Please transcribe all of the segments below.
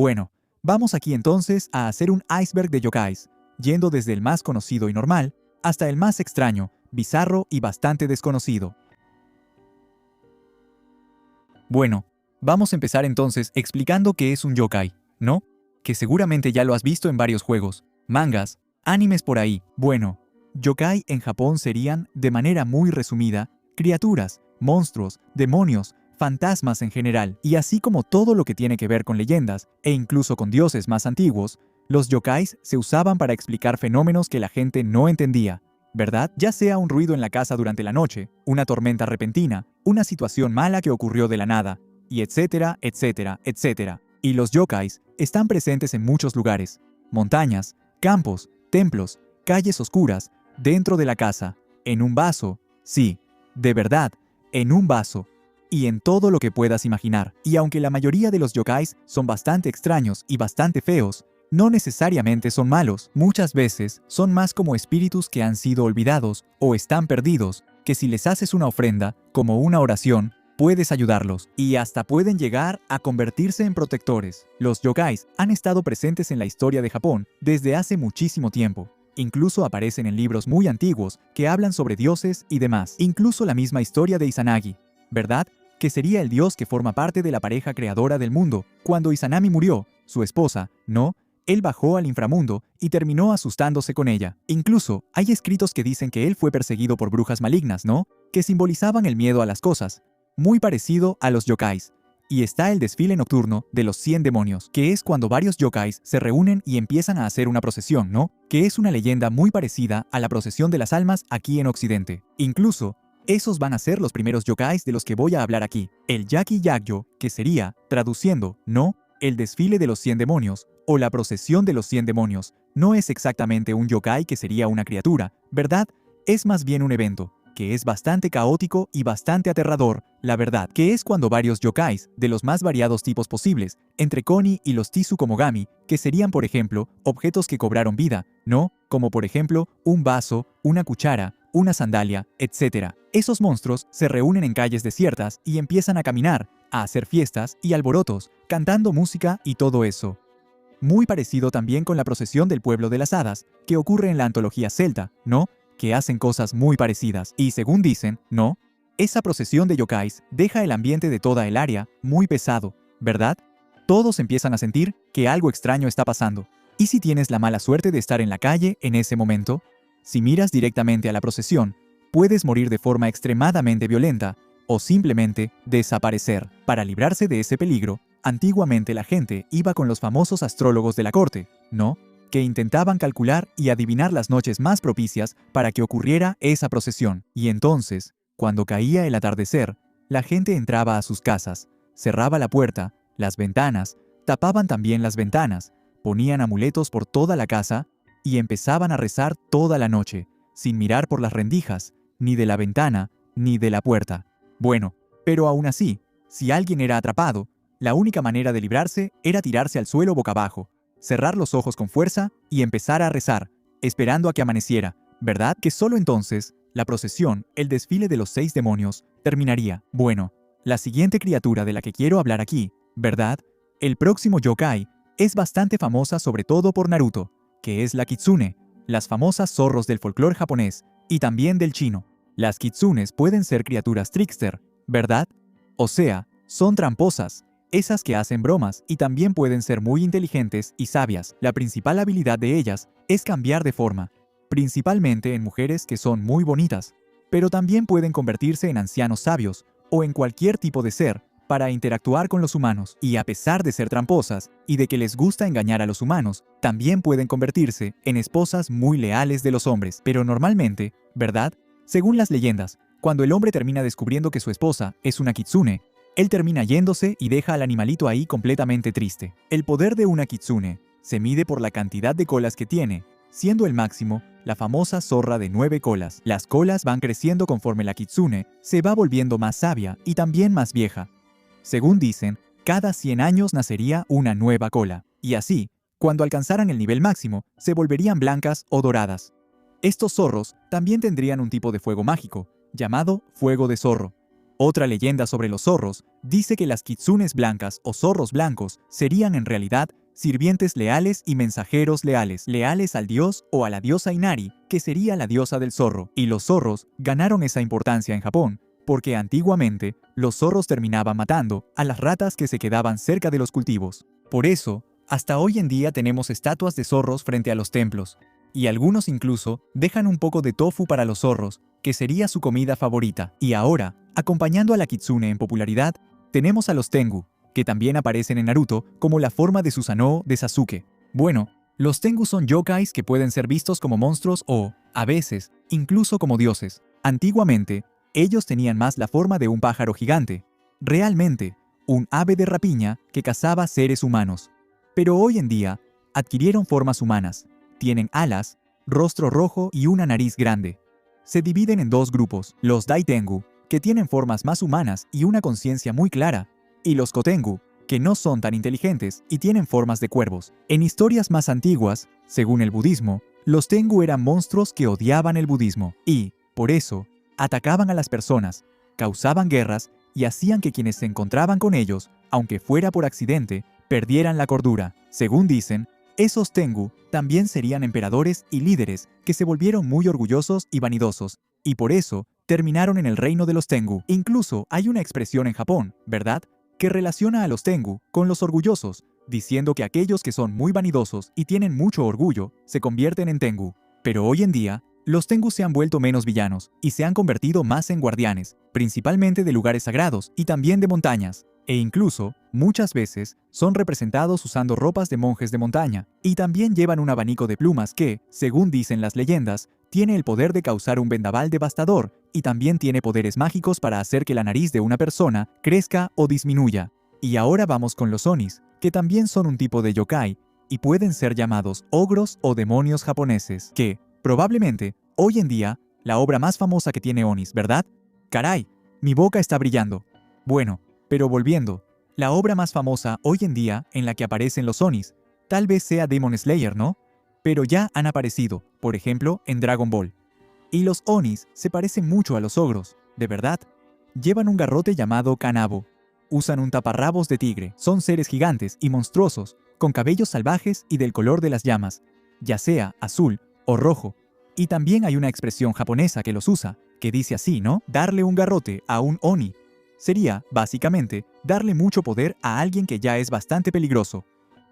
Bueno, vamos aquí entonces a hacer un iceberg de yokais, yendo desde el más conocido y normal hasta el más extraño, bizarro y bastante desconocido. Bueno, vamos a empezar entonces explicando qué es un yokai, ¿no? Que seguramente ya lo has visto en varios juegos, mangas, animes por ahí. Bueno, yokai en Japón serían, de manera muy resumida, criaturas, monstruos, demonios, fantasmas en general, y así como todo lo que tiene que ver con leyendas, e incluso con dioses más antiguos, los yokais se usaban para explicar fenómenos que la gente no entendía, ¿verdad? Ya sea un ruido en la casa durante la noche, una tormenta repentina, una situación mala que ocurrió de la nada, y etcétera, etcétera, etcétera. Y los yokais están presentes en muchos lugares: montañas, campos, templos, calles oscuras, dentro de la casa, en un vaso, sí, de verdad, en un vaso, y en todo lo que puedas imaginar. Y aunque la mayoría de los yokais son bastante extraños y bastante feos, no necesariamente son malos. Muchas veces son más como espíritus que han sido olvidados o están perdidos, que si les haces una ofrenda, como una oración, puedes ayudarlos, y hasta pueden llegar a convertirse en protectores. Los yokais han estado presentes en la historia de Japón desde hace muchísimo tiempo. Incluso aparecen en libros muy antiguos que hablan sobre dioses y demás. Incluso la misma historia de Izanagi, ¿verdad? Que sería el dios que forma parte de la pareja creadora del mundo. Cuando Izanami murió, su esposa, ¿no?, él bajó al inframundo y terminó asustándose con ella. Incluso hay escritos que dicen que él fue perseguido por brujas malignas, ¿no?, que simbolizaban el miedo a las cosas, muy parecido a los yokais. Y está el desfile nocturno de los 100 demonios, que es cuando varios yokais se reúnen y empiezan a hacer una procesión, ¿no?, que es una leyenda muy parecida a la procesión de las almas aquí en Occidente. Incluso esos van a ser los primeros yokais de los que voy a hablar aquí. El Yaki Yakyo, que sería, traduciendo, ¿no?, el desfile de los 100 demonios, o la procesión de los 100 demonios, no es exactamente un yokai que sería una criatura, ¿verdad? Es más bien un evento, que es bastante caótico y bastante aterrador, la verdad, que es cuando varios yokais, de los más variados tipos posibles, entre Koni y los Tsukumogami, que serían por ejemplo, objetos que cobraron vida, ¿no?, como por ejemplo, un vaso, una cuchara, una sandalia, etc. Esos monstruos se reúnen en calles desiertas y empiezan a caminar, a hacer fiestas y alborotos, cantando música y todo eso. Muy parecido también con la procesión del pueblo de las hadas, que ocurre en la antología celta, ¿no?, que hacen cosas muy parecidas. Y según dicen, ¿no?, esa procesión de yokais deja el ambiente de toda el área muy pesado, ¿verdad? Todos empiezan a sentir que algo extraño está pasando. ¿Y si tienes la mala suerte de estar en la calle en ese momento? Si miras directamente a la procesión, puedes morir de forma extremadamente violenta o simplemente desaparecer. Para librarse de ese peligro, antiguamente la gente iba con los famosos astrólogos de la corte, ¿no?, que intentaban calcular y adivinar las noches más propicias para que ocurriera esa procesión. Y entonces, cuando caía el atardecer, la gente entraba a sus casas, cerraba la puerta, las ventanas, tapaban también las ventanas, ponían amuletos por toda la casa y empezaban a rezar toda la noche, sin mirar por las rendijas, ni de la ventana, ni de la puerta. Bueno, pero aún así, si alguien era atrapado, la única manera de librarse era tirarse al suelo boca abajo, cerrar los ojos con fuerza y empezar a rezar, esperando a que amaneciera, ¿verdad? Que solo entonces, la procesión, el desfile de los 6 demonios, terminaría. Bueno, la siguiente criatura de la que quiero hablar aquí, ¿verdad?, el próximo yokai, es bastante famosa sobre todo por Naruto, que es la kitsune, las famosas zorros del folclore japonés y también del chino. Las kitsunes pueden ser criaturas trickster, ¿verdad? O sea, son tramposas, esas que hacen bromas, y también pueden ser muy inteligentes y sabias. La principal habilidad de ellas es cambiar de forma, principalmente en mujeres que son muy bonitas, pero también pueden convertirse en ancianos sabios o en cualquier tipo de ser para interactuar con los humanos. Y a pesar de ser tramposas y de que les gusta engañar a los humanos, también pueden convertirse en esposas muy leales de los hombres. Pero normalmente, ¿verdad?, según las leyendas, cuando el hombre termina descubriendo que su esposa es una kitsune, él termina yéndose y deja al animalito ahí completamente triste. El poder de una kitsune se mide por la cantidad de colas que tiene, siendo el máximo la famosa zorra de 9 colas. Las colas van creciendo conforme la kitsune se va volviendo más sabia y también más vieja. Según dicen, cada 100 años nacería una nueva cola, y así, cuando alcanzaran el nivel máximo, se volverían blancas o doradas. Estos zorros también tendrían un tipo de fuego mágico, llamado fuego de zorro. Otra leyenda sobre los zorros dice que las kitsunes blancas o zorros blancos serían en realidad sirvientes leales y mensajeros leales, leales al dios o a la diosa Inari, que sería la diosa del zorro. Y los zorros ganaron esa importancia en Japón, porque antiguamente los zorros terminaban matando a las ratas que se quedaban cerca de los cultivos. Por eso, hasta hoy en día tenemos estatuas de zorros frente a los templos, y algunos incluso dejan un poco de tofu para los zorros, que sería su comida favorita. Y ahora, acompañando a la kitsune en popularidad, tenemos a los tengu, que también aparecen en Naruto como la forma de Susanoo de Sasuke. Bueno, los tengu son yokais que pueden ser vistos como monstruos o, a veces, incluso como dioses. Antiguamente, ellos tenían más la forma de un pájaro gigante, realmente, un ave de rapiña que cazaba seres humanos. Pero hoy en día, adquirieron formas humanas. Tienen alas, rostro rojo y una nariz grande. Se dividen en dos grupos, los Daitengu, que tienen formas más humanas y una conciencia muy clara, y los Kotengu, que no son tan inteligentes y tienen formas de cuervos. En historias más antiguas, según el budismo, los Tengu eran monstruos que odiaban el budismo y, por eso, atacaban a las personas, causaban guerras y hacían que quienes se encontraban con ellos, aunque fuera por accidente, perdieran la cordura. Según dicen, esos Tengu también serían emperadores y líderes que se volvieron muy orgullosos y vanidosos, y por eso terminaron en el reino de los Tengu. Incluso hay una expresión en Japón, ¿verdad?, que relaciona a los Tengu con los orgullosos, diciendo que aquellos que son muy vanidosos y tienen mucho orgullo se convierten en Tengu. Pero hoy en día, los Tengu se han vuelto menos villanos y se han convertido más en guardianes, principalmente de lugares sagrados y también de montañas. E incluso, muchas veces, son representados usando ropas de monjes de montaña, y también llevan un abanico de plumas que, según dicen las leyendas, tiene el poder de causar un vendaval devastador, y también tiene poderes mágicos para hacer que la nariz de una persona crezca o disminuya. Y ahora vamos con los onis, que también son un tipo de yokai, y pueden ser llamados ogros o demonios japoneses, que, probablemente, hoy en día, la obra más famosa que tiene onis, ¿verdad? ¡Caray! Mi boca está brillando. Bueno, pero volviendo, la obra más famosa hoy en día en la que aparecen los onis, tal vez sea Demon Slayer, ¿no? Pero ya han aparecido, por ejemplo, en Dragon Ball. Y los onis se parecen mucho a los ogros, de verdad. Llevan un garrote llamado kanabo. Usan un taparrabos de tigre. Son seres gigantes y monstruosos, con cabellos salvajes y del color de las llamas, ya sea azul o rojo. Y también hay una expresión japonesa que los usa, que dice así, ¿no? Darle un garrote a un oni sería, básicamente, darle mucho poder a alguien que ya es bastante peligroso.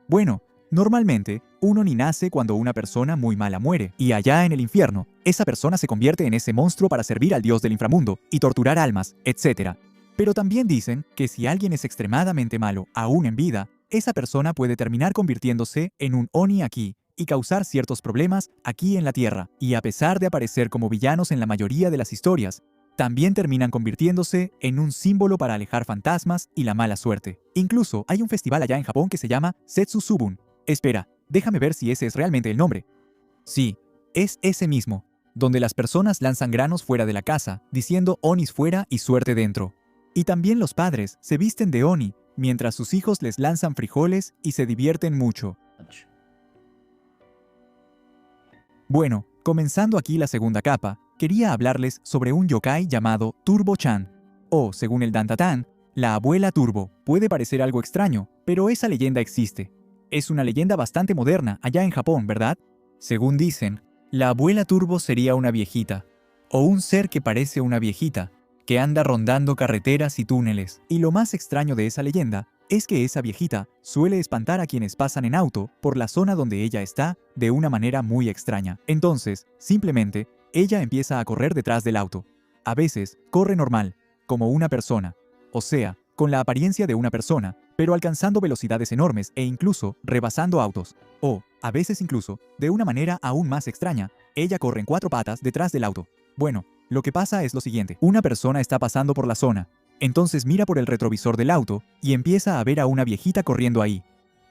Bueno, normalmente, un oni nace cuando una persona muy mala muere, y allá en el infierno, esa persona se convierte en ese monstruo para servir al dios del inframundo y torturar almas, etc. Pero también dicen que si alguien es extremadamente malo, aún en vida, esa persona puede terminar convirtiéndose en un oni aquí, y causar ciertos problemas aquí en la Tierra. Y a pesar de aparecer como villanos en la mayoría de las historias, también terminan convirtiéndose en un símbolo para alejar fantasmas y la mala suerte. Incluso hay un festival allá en Japón que se llama Setsu Subun. Espera, déjame ver si ese es realmente el nombre. Sí, es ese mismo, donde las personas lanzan granos fuera de la casa, diciendo onis fuera y suerte dentro. Y también los padres se visten de oni, mientras sus hijos les lanzan frijoles y se divierten mucho. Bueno, comenzando aquí la segunda capa, quería hablarles sobre un yokai llamado Turbo-chan, o, según el Dantatán, la abuela Turbo. Puede parecer algo extraño, pero esa leyenda existe. Es una leyenda bastante moderna allá en Japón, ¿verdad? Según dicen, la abuela Turbo sería una viejita, o un ser que parece una viejita, que anda rondando carreteras y túneles. Y lo más extraño de esa leyenda es que esa viejita suele espantar a quienes pasan en auto por la zona donde ella está de una manera muy extraña. Entonces, simplemente, ella empieza a correr detrás del auto. A veces, corre normal, como una persona, o sea, con la apariencia de una persona, pero alcanzando velocidades enormes e incluso rebasando autos. O, a veces incluso, de una manera aún más extraña, ella corre en 4 patas detrás del auto. Bueno, lo que pasa es lo siguiente. Una persona está pasando por la zona. Entonces mira por el retrovisor del auto y empieza a ver a una viejita corriendo ahí.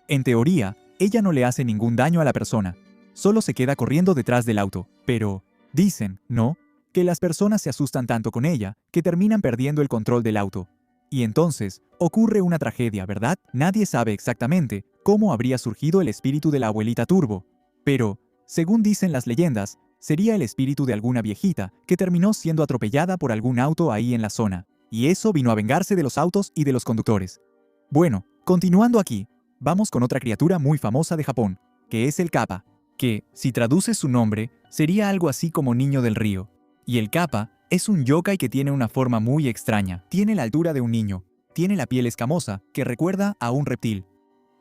En teoría, ella no le hace ningún daño a la persona, solo se queda corriendo detrás del auto. Pero, dicen, ¿no?, que las personas se asustan tanto con ella que terminan perdiendo el control del auto. Y entonces, ocurre una tragedia, ¿verdad? Nadie sabe exactamente cómo habría surgido el espíritu de la abuelita Turbo. Pero, según dicen las leyendas, sería el espíritu de alguna viejita que terminó siendo atropellada por algún auto ahí en la zona. y eso vino a vengarse de los autos y de los conductores. Bueno, continuando aquí, vamos con otra criatura muy famosa de Japón, que es el Kappa, que, si traduces su nombre, sería algo así como niño del río. Y el Kappa es un yokai que tiene una forma muy extraña. Tiene la altura de un niño, tiene la piel escamosa, que recuerda a un reptil.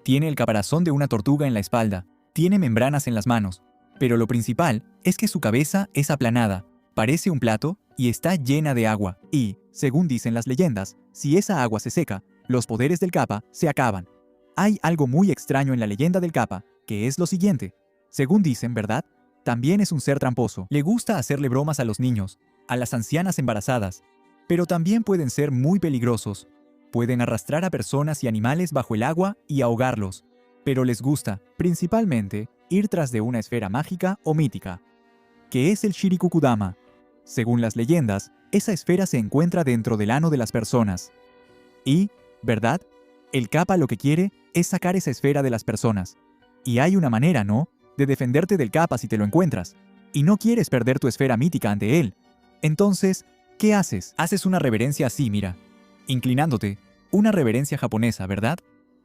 Tiene el caparazón de una tortuga en la espalda, tiene membranas en las manos, pero lo principal es que su cabeza es aplanada, parece un plato y está llena de agua. Y, según dicen las leyendas, si esa agua se seca, los poderes del Kappa se acaban. Hay algo muy extraño en la leyenda del Kappa, que es lo siguiente. Según dicen, ¿verdad? También es un ser tramposo. Le gusta hacerle bromas a los niños, a las ancianas embarazadas, pero también pueden ser muy peligrosos. Pueden arrastrar a personas y animales bajo el agua y ahogarlos, pero les gusta, principalmente, ir tras de una esfera mágica o mítica, que es el Shirikukudama. Según las leyendas, esa esfera se encuentra dentro del ano de las personas. Y, ¿verdad? El Kappa lo que quiere es sacar esa esfera de las personas. Y hay una manera, ¿no?, de defenderte del Kappa si te lo encuentras. Y no quieres perder tu esfera mítica ante él. Entonces, ¿qué haces? Haces una reverencia así, mira, inclinándote, una reverencia japonesa, ¿verdad?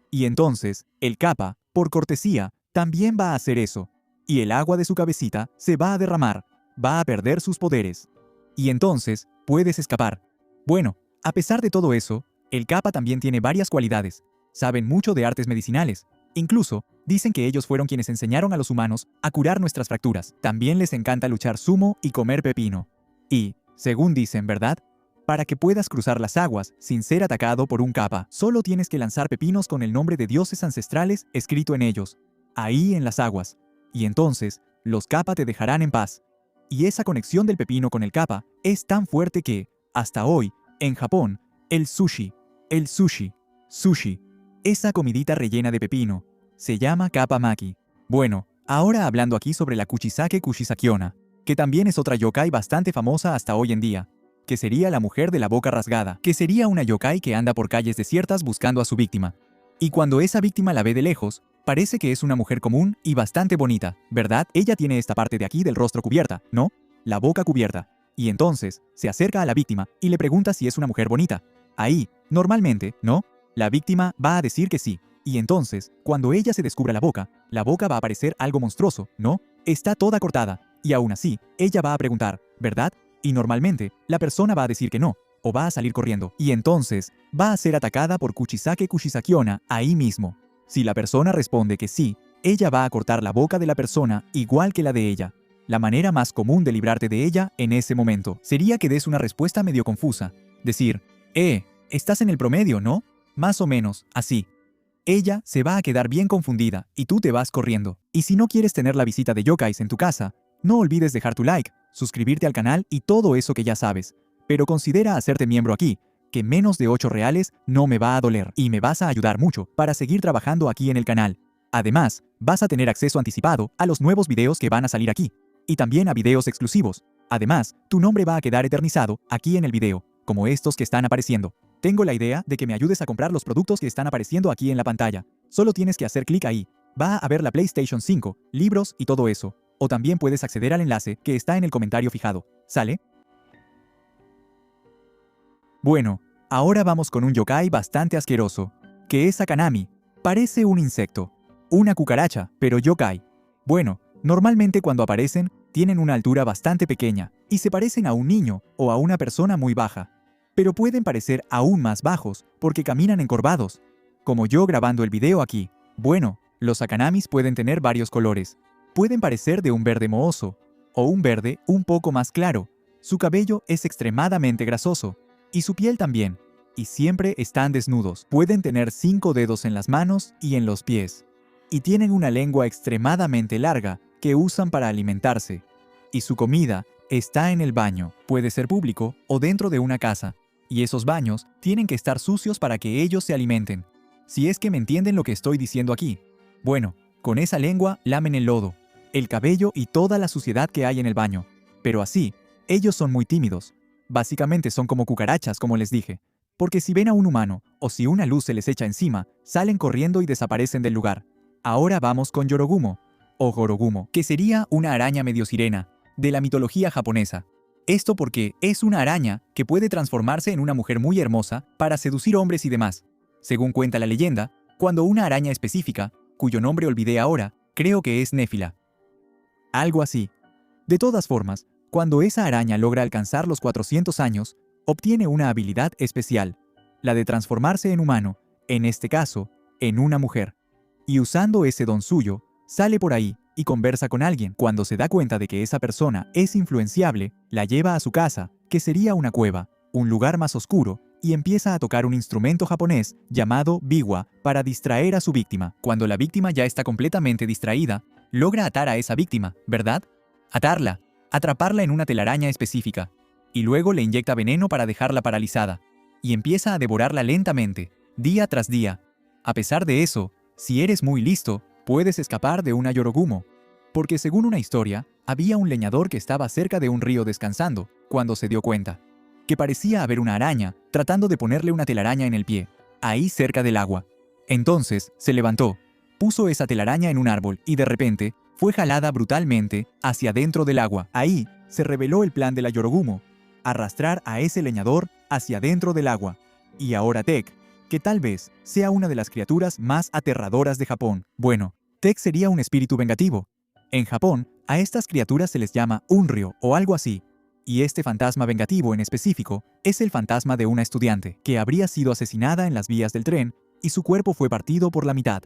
Y entonces, el Kappa, por cortesía, también va a hacer eso. Y el agua de su cabecita se va a derramar, va a perder sus poderes. Y entonces, puedes escapar. Bueno, a pesar de todo eso, el Kappa también tiene varias cualidades. Saben mucho de artes medicinales. Incluso, dicen que ellos fueron quienes enseñaron a los humanos a curar nuestras fracturas. También les encanta luchar sumo y comer pepino. Y, según dicen, ¿verdad? Para que puedas cruzar las aguas sin ser atacado por un Kappa, solo tienes que lanzar pepinos con el nombre de dioses ancestrales escrito en ellos, ahí en las aguas. Y entonces, los Kappa te dejarán en paz. Y esa conexión del pepino con el Kappa es tan fuerte que, hasta hoy, en Japón, el sushi, esa comidita rellena de pepino, se llama Kappa Maki. Bueno, ahora hablando aquí sobre la Kuchisake Kushisakiona, que también es otra yokai bastante famosa hasta hoy en día, que sería la mujer de la boca rasgada, que sería una yokai que anda por calles desiertas buscando a su víctima. Y cuando esa víctima la ve de lejos, parece que es una mujer común y bastante bonita, ¿verdad? Ella tiene esta parte de aquí del rostro cubierta, ¿no? La boca cubierta. Y entonces, se acerca a la víctima y le pregunta si es una mujer bonita. Ahí, normalmente, ¿no? La víctima va a decir que sí. Y entonces, cuando ella se descubra la boca va a parecer algo monstruoso, ¿no? Está toda cortada. Y aún así, ella va a preguntar, ¿verdad? Y normalmente, la persona va a decir que no, o va a salir corriendo. Y entonces, va a ser atacada por Kuchisake Kushisakiona ahí mismo. Si la persona responde que sí, ella va a cortar la boca de la persona igual que la de ella. La manera más común de librarte de ella en ese momento sería que des una respuesta medio confusa. Decir, estás en el promedio, ¿no? Más o menos, así. Ella se va a quedar bien confundida y tú te vas corriendo. Y si no quieres tener la visita de yokais en tu casa, no olvides dejar tu like, suscribirte al canal y todo eso que ya sabes. Pero considera hacerte miembro aquí, que menos de 8 reales no me va a doler y me vas a ayudar mucho para seguir trabajando aquí en el canal. Además, vas a tener acceso anticipado a los nuevos videos que van a salir aquí, y también a videos exclusivos. Además, tu nombre va a quedar eternizado aquí en el video, como estos que están apareciendo. Tengo la idea de que me ayudes a comprar los productos que están apareciendo aquí en la pantalla. Solo tienes que hacer clic ahí. Va a haber la PlayStation 5, libros y todo eso. O también puedes acceder al enlace que está en el comentario fijado. ¿Sale? Bueno, ahora vamos con un yokai bastante asqueroso, que es Akanami. Parece un insecto, una cucaracha, pero yokai. Bueno, normalmente cuando aparecen, tienen una altura bastante pequeña y se parecen a un niño o a una persona muy baja. Pero pueden parecer aún más bajos porque caminan encorvados, como yo grabando el video aquí. Bueno, los Akanamis pueden tener varios colores. Pueden parecer de un verde mohoso o un verde un poco más claro. Su cabello es extremadamente grasoso y su piel también. Y siempre están desnudos. Pueden tener 5 dedos en las manos y en los pies. Y tienen una lengua extremadamente larga que usan para alimentarse. Y su comida está en el baño. Puede ser público o dentro de una casa. Y esos baños tienen que estar sucios para que ellos se alimenten. Si es que me entienden lo que estoy diciendo aquí. Bueno, con esa lengua lamen el lodo, el cabello y toda la suciedad que hay en el baño. Pero así, ellos son muy tímidos. Básicamente son como cucarachas, como les dije. Porque si ven a un humano, o si una luz se les echa encima, salen corriendo y desaparecen del lugar. Ahora vamos con Yorogumo, o Gorogumo, que sería una araña medio sirena, de la mitología japonesa. Esto porque es una araña que puede transformarse en una mujer muy hermosa para seducir hombres y demás. Según cuenta la leyenda, cuando una araña específica, cuyo nombre olvidé ahora, creo que es Néfila. Algo así. De todas formas, cuando esa araña logra alcanzar los 400 años, obtiene una habilidad especial, la de transformarse en humano, en este caso, en una mujer. Y usando ese don suyo, sale por ahí y conversa con alguien. Cuando se da cuenta de que esa persona es influenciable, la lleva a su casa, que sería una cueva, un lugar más oscuro, y empieza a tocar un instrumento japonés llamado biwa para distraer a su víctima. Cuando la víctima ya está completamente distraída, logra atar a esa víctima, ¿verdad? Atarla, atraparla en una telaraña específica, y luego le inyecta veneno para dejarla paralizada, y empieza a devorarla lentamente, día tras día. A pesar de eso, si eres muy listo, puedes escapar de una Yorogumo, porque según una historia, había un leñador que estaba cerca de un río descansando, cuando se dio cuenta que parecía haber una araña tratando de ponerle una telaraña en el pie, ahí cerca del agua. Entonces se levantó, puso esa telaraña en un árbol y de repente fue jalada brutalmente hacia dentro del agua. Ahí se reveló el plan de la Yorogumo, arrastrar a ese leñador hacia dentro del agua. Y ahora Tek, que tal vez sea una de las criaturas más aterradoras de Japón. Bueno, Tek sería un espíritu vengativo. En Japón, a estas criaturas se les llama Unryo o algo así. Y este fantasma vengativo en específico es el fantasma de una estudiante que habría sido asesinada en las vías del tren y su cuerpo fue partido por la mitad.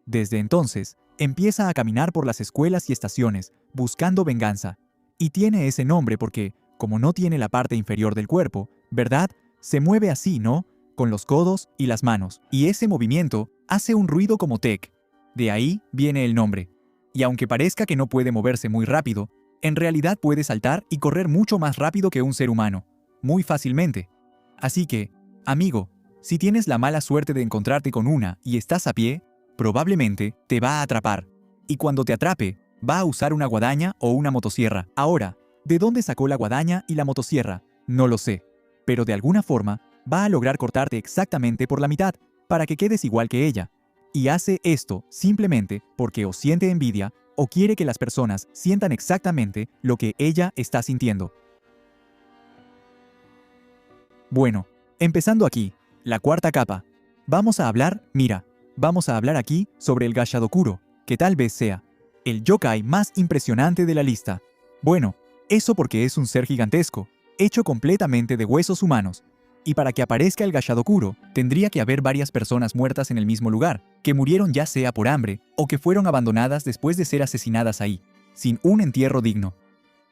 Desde entonces, empieza a caminar por las escuelas y estaciones buscando venganza. Y tiene ese nombre porque, como no tiene la parte inferior del cuerpo, ¿verdad? Se mueve así, ¿no? Con los codos y las manos. Y ese movimiento hace un ruido como Tek. De ahí viene el nombre. Y aunque parezca que no puede moverse muy rápido, en realidad puede saltar y correr mucho más rápido que un ser humano, muy fácilmente. Así que, amigo, si tienes la mala suerte de encontrarte con una y estás a pie, probablemente te va a atrapar. Y cuando te atrape, va a usar una guadaña o una motosierra. Ahora, ¿de dónde sacó la guadaña y la motosierra? No lo sé. Pero de alguna forma, va a lograr cortarte exactamente por la mitad, para que quedes igual que ella. Y hace esto simplemente porque o siente envidia o quiere que las personas sientan exactamente lo que ella está sintiendo. Bueno, empezando aquí, la cuarta capa. Vamos a hablar aquí sobre el Gashadokuro, que tal vez sea el yokai más impresionante de la lista. Bueno, eso porque es un ser gigantesco, hecho completamente de huesos humanos. Y para que aparezca el Gashadokuro, tendría que haber varias personas muertas en el mismo lugar, que murieron ya sea por hambre o que fueron abandonadas después de ser asesinadas ahí, sin un entierro digno.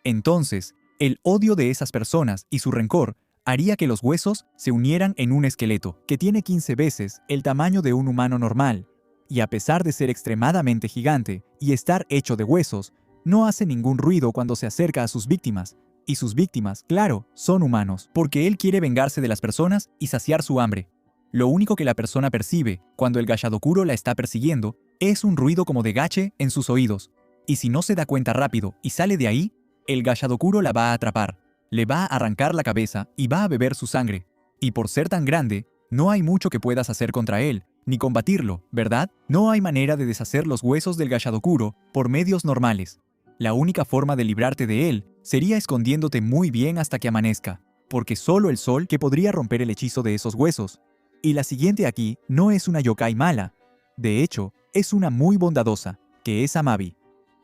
Entonces, el odio de esas personas y su rencor haría que los huesos se unieran en un esqueleto, que tiene 15 veces el tamaño de un humano normal, y a pesar de ser extremadamente gigante y estar hecho de huesos, no hace ningún ruido cuando se acerca a sus víctimas. Y sus víctimas, claro, son humanos, porque él quiere vengarse de las personas y saciar su hambre. Lo único que la persona percibe cuando el Gashadokuro la está persiguiendo es un ruido como de gache en sus oídos. Y si no se da cuenta rápido y sale de ahí, el Gashadokuro la va a atrapar, le va a arrancar la cabeza y va a beber su sangre. Y por ser tan grande, no hay mucho que puedas hacer contra él, ni combatirlo, ¿verdad? No hay manera de deshacer los huesos del Gashadokuro por medios normales. La única forma de librarte de él sería escondiéndote muy bien hasta que amanezca, porque solo el sol que podría romper el hechizo de esos huesos. Y la siguiente aquí no es una yokai mala. De hecho, es una muy bondadosa, que es Amabi.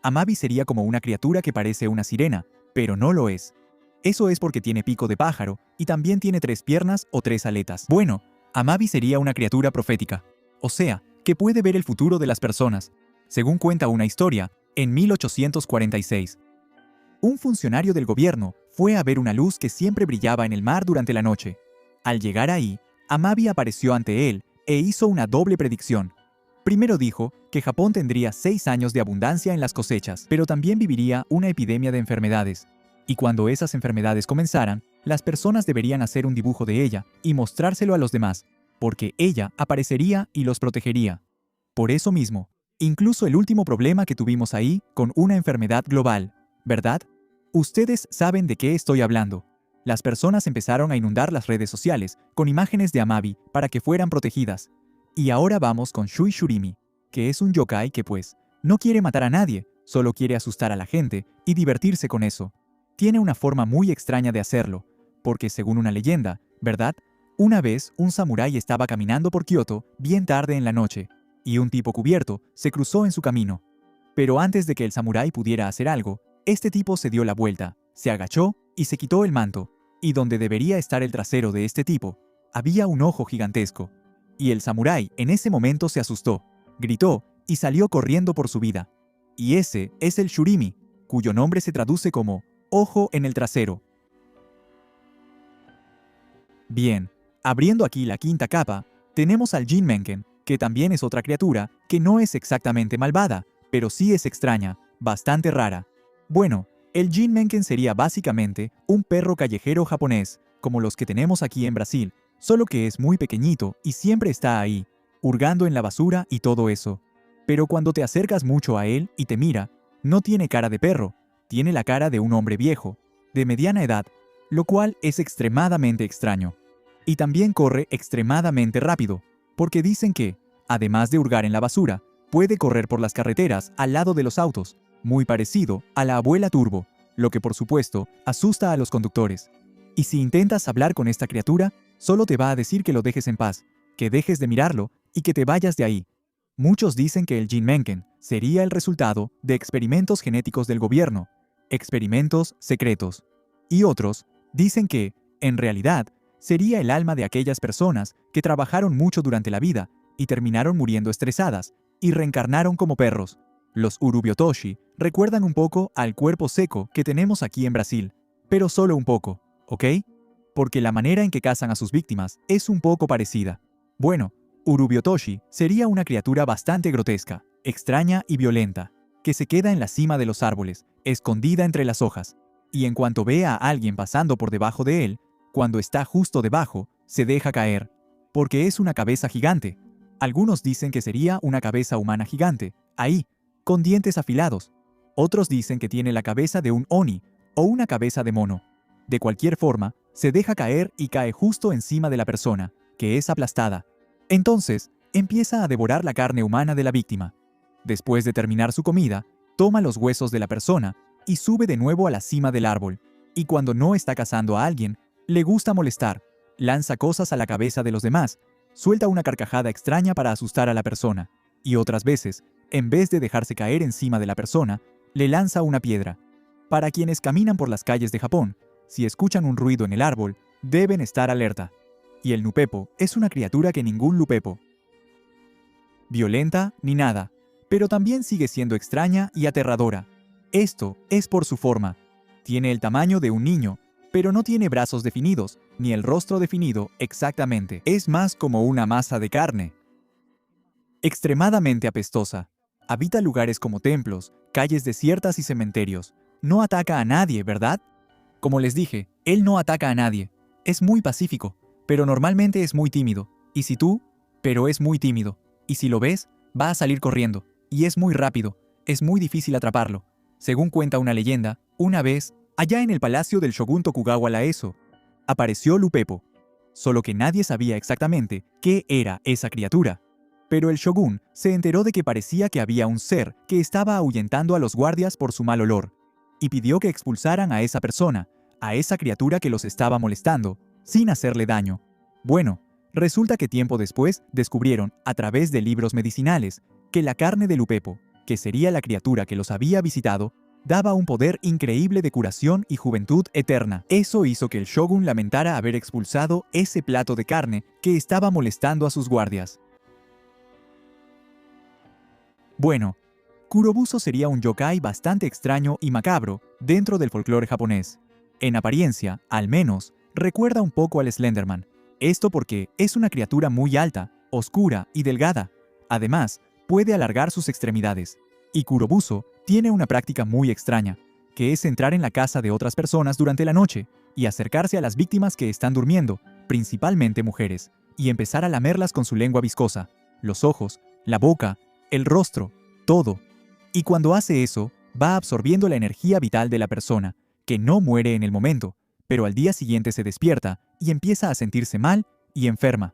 Amabi sería como una criatura que parece una sirena, pero no lo es. Eso es porque tiene pico de pájaro y también tiene 3 piernas o 3 aletas. Bueno, Amabi sería una criatura profética, o sea, que puede ver el futuro de las personas. Según cuenta una historia, en 1846, un funcionario del gobierno fue a ver una luz que siempre brillaba en el mar durante la noche. Al llegar ahí, Amabi apareció ante él e hizo una doble predicción. Primero dijo que Japón tendría 6 años de abundancia en las cosechas, pero también viviría una epidemia de enfermedades. Y cuando esas enfermedades comenzaran, las personas deberían hacer un dibujo de ella y mostrárselo a los demás, porque ella aparecería y los protegería. Por eso mismo, incluso el último problema que tuvimos ahí con una enfermedad global, ¿verdad? Ustedes saben de qué estoy hablando. Las personas empezaron a inundar las redes sociales con imágenes de Amabi para que fueran protegidas. Y ahora vamos con Shui Shurimi, que es un yokai que pues no quiere matar a nadie, solo quiere asustar a la gente y divertirse con eso. tiene una forma muy extraña de hacerlo, porque según una leyenda, ¿verdad? Una vez un samurái estaba caminando por Kioto bien tarde en la noche, y un tipo cubierto se cruzó en su camino. Pero antes de que el samurái pudiera hacer algo, este tipo se dio la vuelta, se agachó y se quitó el manto, y donde debería estar el trasero de este tipo, había un ojo gigantesco. Y el samurái en ese momento se asustó, gritó y salió corriendo por su vida. Y ese es el shurimi, cuyo nombre se traduce como ojo en el trasero. Bien, abriendo aquí la quinta capa, tenemos al Jinmenken, que también es otra criatura que no es exactamente malvada, pero sí es extraña, bastante rara. Bueno, el Jinmenken sería básicamente un perro callejero japonés, como los que tenemos aquí en Brasil, solo que es muy pequeñito y siempre está ahí, hurgando en la basura y todo eso. Pero cuando te acercas mucho a él y te mira, no tiene cara de perro, tiene la cara de un hombre viejo, de mediana edad, lo cual es extremadamente extraño. Y también corre extremadamente rápido, porque dicen que, además de hurgar en la basura, puede correr por las carreteras al lado de los autos, muy parecido a la abuela Turbo, lo que por supuesto asusta a los conductores. Y si intentas hablar con esta criatura, solo te va a decir que lo dejes en paz, que dejes de mirarlo y que te vayas de ahí. Muchos dicen que el Jinmenken sería el resultado de experimentos genéticos del gobierno, experimentos secretos. Y otros dicen que, en realidad, sería el alma de aquellas personas que trabajaron mucho durante la vida y terminaron muriendo estresadas y reencarnaron como perros. Los Urubiotoshi recuerdan un poco al cuerpo seco que tenemos aquí en Brasil, pero solo un poco, ¿ok? Porque la manera en que cazan a sus víctimas es un poco parecida. Bueno, Urubiotoshi sería una criatura bastante grotesca, extraña y violenta, que se queda en la cima de los árboles, escondida entre las hojas, y en cuanto ve a alguien pasando por debajo de él, cuando está justo debajo, se deja caer, porque es una cabeza gigante. Algunos dicen que sería una cabeza humana gigante, ahí, con dientes afilados. Otros dicen que tiene la cabeza de un oni o una cabeza de mono. De cualquier forma, se deja caer y cae justo encima de la persona, que es aplastada. Entonces, empieza a devorar la carne humana de la víctima. Después de terminar su comida, toma los huesos de la persona y sube de nuevo a la cima del árbol. Y cuando no está cazando a alguien, le gusta molestar, lanza cosas a la cabeza de los demás, suelta una carcajada extraña para asustar a la persona, y otras veces, en vez de dejarse caer encima de la persona, le lanza una piedra. Para quienes caminan por las calles de Japón, si escuchan un ruido en el árbol, deben estar alerta. Y el nupepo es una criatura que ningún lupepo. Violenta ni nada, pero también sigue siendo extraña y aterradora. Esto es por su forma. Tiene el tamaño de un niño, pero no tiene brazos definidos, ni el rostro definido exactamente. Es más como una masa de carne. Extremadamente apestosa. Habita lugares como templos, calles desiertas y cementerios. No ataca a nadie, ¿verdad? Como les dije, él no ataca a nadie. Es muy pacífico, pero normalmente es muy tímido. Y si tú, pero es muy tímido. Y si lo ves, va a salir corriendo. Y es muy rápido. Es muy difícil atraparlo. Según cuenta una leyenda, una vez, allá en el palacio del shogun Tokugawa Ieyasu, apareció Lupepo. Solo que nadie sabía exactamente qué era esa criatura. Pero el shogun se enteró de que parecía que había un ser que estaba ahuyentando a los guardias por su mal olor, y pidió que expulsaran a esa persona, a esa criatura que los estaba molestando, sin hacerle daño. Bueno, resulta que tiempo después descubrieron, a través de libros medicinales, que la carne de Lupepo, que sería la criatura que los había visitado, daba un poder increíble de curación y juventud eterna. Eso hizo que el shogun lamentara haber expulsado ese plato de carne que estaba molestando a sus guardias. Bueno, Kurobuso sería un yokai bastante extraño y macabro dentro del folclore japonés. En apariencia, al menos, recuerda un poco al Slenderman. Esto porque es una criatura muy alta, oscura y delgada. Además, puede alargar sus extremidades. Y Kurobuso tiene una práctica muy extraña, que es entrar en la casa de otras personas durante la noche y acercarse a las víctimas que están durmiendo, principalmente mujeres, y empezar a lamerlas con su lengua viscosa, los ojos, la boca, el rostro, todo. Y cuando hace eso, va absorbiendo la energía vital de la persona, que no muere en el momento, pero al día siguiente se despierta y empieza a sentirse mal y enferma.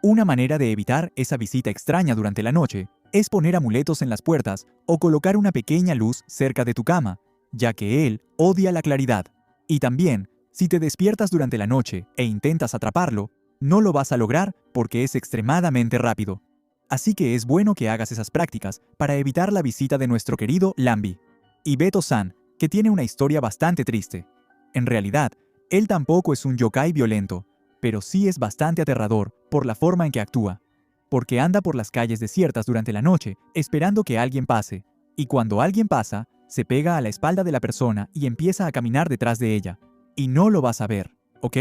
Una manera de evitar esa visita extraña durante la noche es poner amuletos en las puertas o colocar una pequeña luz cerca de tu cama, ya que él odia la claridad. Y también, si te despiertas durante la noche e intentas atraparlo, no lo vas a lograr porque es extremadamente rápido. Así que es bueno que hagas esas prácticas para evitar la visita de nuestro querido Lambi. Y Beto-san, que tiene una historia bastante triste. En realidad, él tampoco es un yokai violento, pero sí es bastante aterrador por la forma en que actúa. Porque anda por las calles desiertas durante la noche esperando que alguien pase, y cuando alguien pasa, se pega a la espalda de la persona y empieza a caminar detrás de ella. Y no lo vas a ver, ¿ok?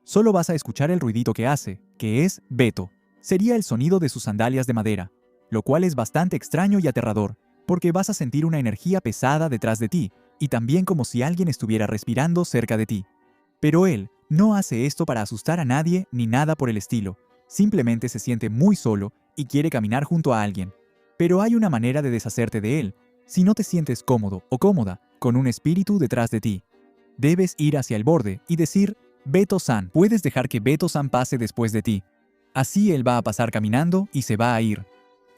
Solo vas a escuchar el ruidito que hace, que es Beto. Sería el sonido de sus sandalias de madera, lo cual es bastante extraño y aterrador, porque vas a sentir una energía pesada detrás de ti, y también como si alguien estuviera respirando cerca de ti. Pero él no hace esto para asustar a nadie ni nada por el estilo, simplemente se siente muy solo y quiere caminar junto a alguien. Pero hay una manera de deshacerte de él, si no te sientes cómodo o cómoda con un espíritu detrás de ti. Debes ir hacia el borde y decir, Beto-san, puedes dejar que Beto-san pase después de ti. Así él va a pasar caminando y se va a ir.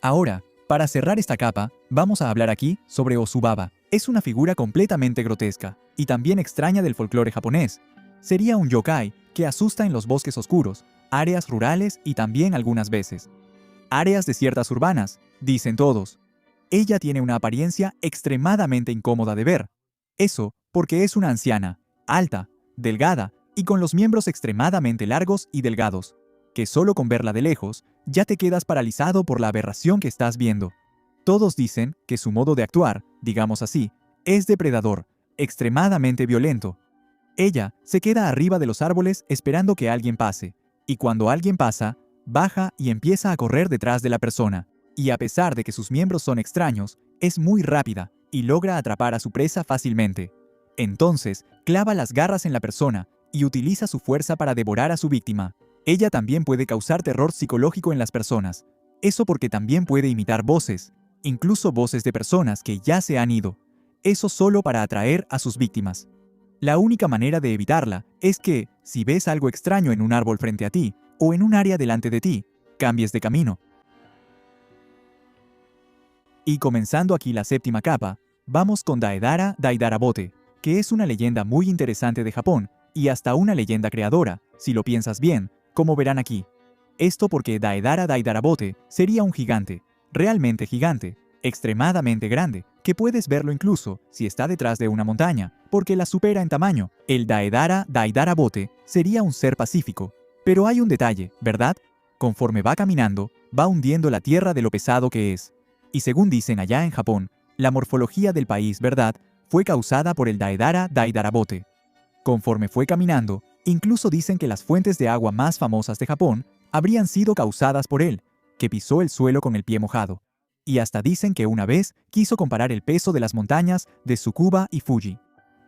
Ahora, para cerrar esta capa, vamos a hablar aquí sobre Osubaba. Es una figura completamente grotesca y también extraña del folclore japonés. Sería un yokai que asusta en los bosques oscuros, áreas rurales y también algunas veces áreas desiertas urbanas, dicen todos. Ella tiene una apariencia extremadamente incómoda de ver. Eso porque es una anciana, alta, delgada y con los miembros extremadamente largos y delgados, que solo con verla de lejos ya te quedas paralizado por la aberración que estás viendo. Todos dicen que su modo de actuar, digamos así, es depredador, extremadamente violento. Ella se queda arriba de los árboles esperando que alguien pase, y cuando alguien pasa, baja y empieza a correr detrás de la persona. Y a pesar de que sus miembros son extraños, es muy rápida y logra atrapar a su presa fácilmente. Entonces, clava las garras en la persona y utiliza su fuerza para devorar a su víctima. Ella también puede causar terror psicológico en las personas. Eso porque también puede imitar voces, incluso voces de personas que ya se han ido. Eso solo para atraer a sus víctimas. La única manera de evitarla es que, si ves algo extraño en un árbol frente a ti, o en un área delante de ti, cambies de camino. Y comenzando aquí la séptima capa, vamos con Daedara Daidarabote, que es una leyenda muy interesante de Japón, y hasta una leyenda creadora, si lo piensas bien, como verán aquí. Esto porque Daedara Daidarabote sería un gigante, realmente gigante, extremadamente grande, que puedes verlo incluso si está detrás de una montaña, porque la supera en tamaño. El Daedara Daidarabote sería un ser pacífico. Pero hay un detalle, ¿verdad? Conforme va caminando, va hundiendo la tierra de lo pesado que es. Y según dicen allá en Japón, la morfología del país, ¿verdad?, fue causada por el Daedara Daidarabote. Conforme fue caminando, incluso dicen que las fuentes de agua más famosas de Japón habrían sido causadas por él, que pisó el suelo con el pie mojado. Y hasta dicen que una vez quiso comparar el peso de las montañas de Tsukuba y Fuji.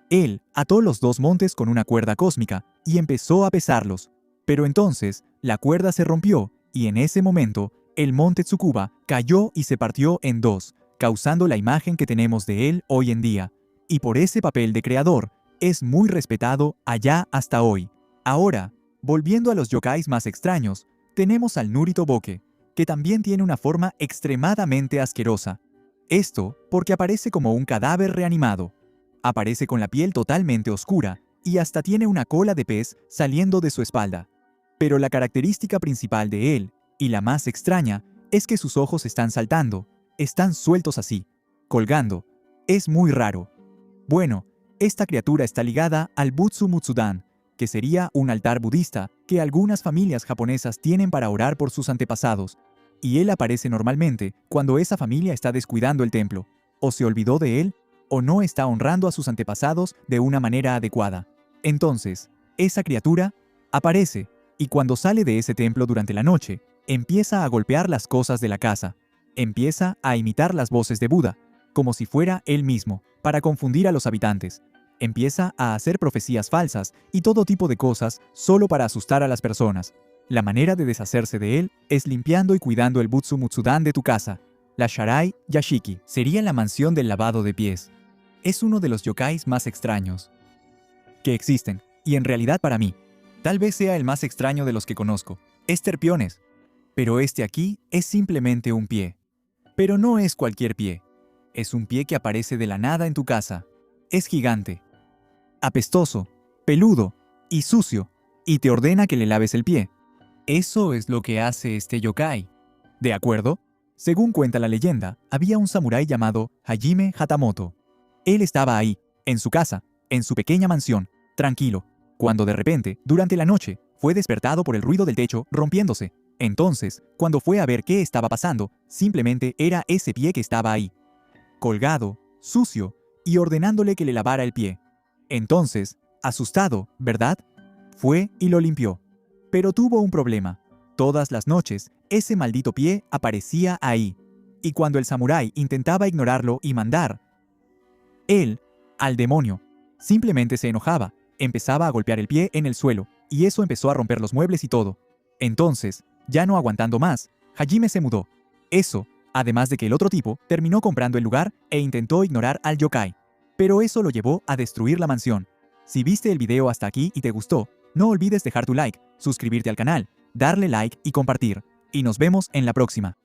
Él ató los dos montes con una cuerda cósmica y empezó a pesarlos. Pero entonces, la cuerda se rompió y en ese momento, el monte Tsukuba cayó y se partió en dos, causando la imagen que tenemos de él hoy en día. Y por ese papel de creador, es muy respetado allá hasta hoy. Ahora, volviendo a los yokais más extraños, tenemos al Nurito Boke, que también tiene una forma extremadamente asquerosa. Esto porque aparece como un cadáver reanimado. Aparece con la piel totalmente oscura y hasta tiene una cola de pez saliendo de su espalda. Pero la característica principal de él, y la más extraña, es que sus ojos están saltando, están sueltos así, colgando. Es muy raro. Bueno, esta criatura está ligada al Butsu Mutsudan, que sería un altar budista que algunas familias japonesas tienen para orar por sus antepasados, y él aparece normalmente cuando esa familia está descuidando el templo, o se olvidó de él, o no está honrando a sus antepasados de una manera adecuada. Entonces, esa criatura aparece, y cuando sale de ese templo durante la noche, empieza a golpear las cosas de la casa, empieza a imitar las voces de Buda, como si fuera él mismo, para confundir a los habitantes. Empieza a hacer profecías falsas y todo tipo de cosas solo para asustar a las personas. La manera de deshacerse de él es limpiando y cuidando el Butsu Mutsudan de tu casa. La Sharai Yashiki sería la mansión del lavado de pies. Es uno de los yokais más extraños que existen, y en realidad para mí, tal vez sea el más extraño de los que conozco. Es Terpiones. Pero este aquí es simplemente un pie. Pero no es cualquier pie. Es un pie que aparece de la nada en tu casa. es gigante, apestoso, peludo y sucio, y te ordena que le laves el pie. Eso es lo que hace este yokai. ¿De acuerdo? Según cuenta la leyenda, había un samurái llamado Hajime Hatamoto. Él estaba ahí, en su casa, en su pequeña mansión, tranquilo, cuando de repente, durante la noche, fue despertado por el ruido del techo rompiéndose. Entonces, cuando fue a ver qué estaba pasando, simplemente era ese pie que estaba ahí, colgado, sucio, y ordenándole que le lavara el pie. Entonces, asustado, ¿verdad? Fue y lo limpió. Pero tuvo un problema. Todas las noches, ese maldito pie aparecía ahí. Y cuando el samurái intentaba ignorarlo y mandar, él, al demonio, simplemente se enojaba, empezaba a golpear el pie en el suelo, y eso empezó a romper los muebles y todo. Entonces, ya no aguantando más, Hajime se mudó. Eso, además de que el otro tipo terminó comprando el lugar e intentó ignorar al yokai. Pero eso lo llevó a destruir la mansión. Si viste el video hasta aquí y te gustó, no olvides dejar tu like, suscribirte al canal, darle like y compartir. Y nos vemos en la próxima.